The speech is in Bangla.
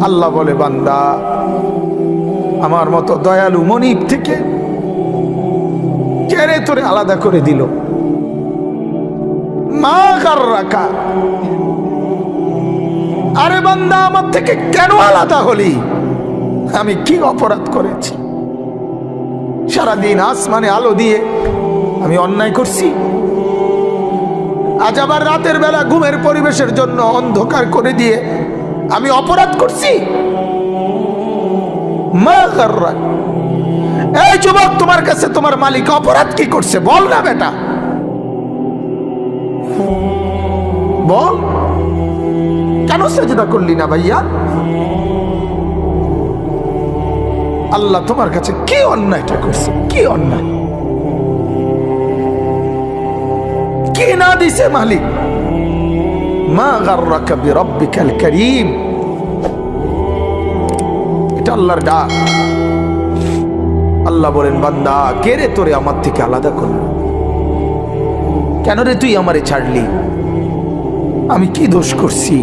আল্লাহ বলে, বান্দা আমার মতো দয়ালু মনিব থেকে কে রে তোরে আলাদা করে দিল? মা গাররাকা, আরে বান্দা আমার থেকে কেন আলাদা হলি? আমি কি অপরাধ করেছি? সারাদিন আসমানে আলো দিয়ে আমি অন্যায় করছি? আজ আবার রাতের বেলা ঘুমের পরিবেশের জন্য অন্ধকার করে দিয়ে আমি অপরাধ করছি? মা গাররাক, এই যুবক, তোমার কাছে তোমার মালিক অপরাধ কি করছে বল না বেটা, বল। কেন সেজদা করলি না ভাইয়া? আল্লাহ তোমার কাছে কি অন্যায়টা করছে? কি অন্যায়, কি না দিছে মালিক? মা গাররাকা বিরাব্বিকাল কারীম, এটা আল্লাহর ডাক। আল্লাহ বলেন, বান্দা কে রে তোরে আমার থেকে আলাদা করলো? কেন রে তুই আমারে ছাড়লি? আমি কি দোষ করছি?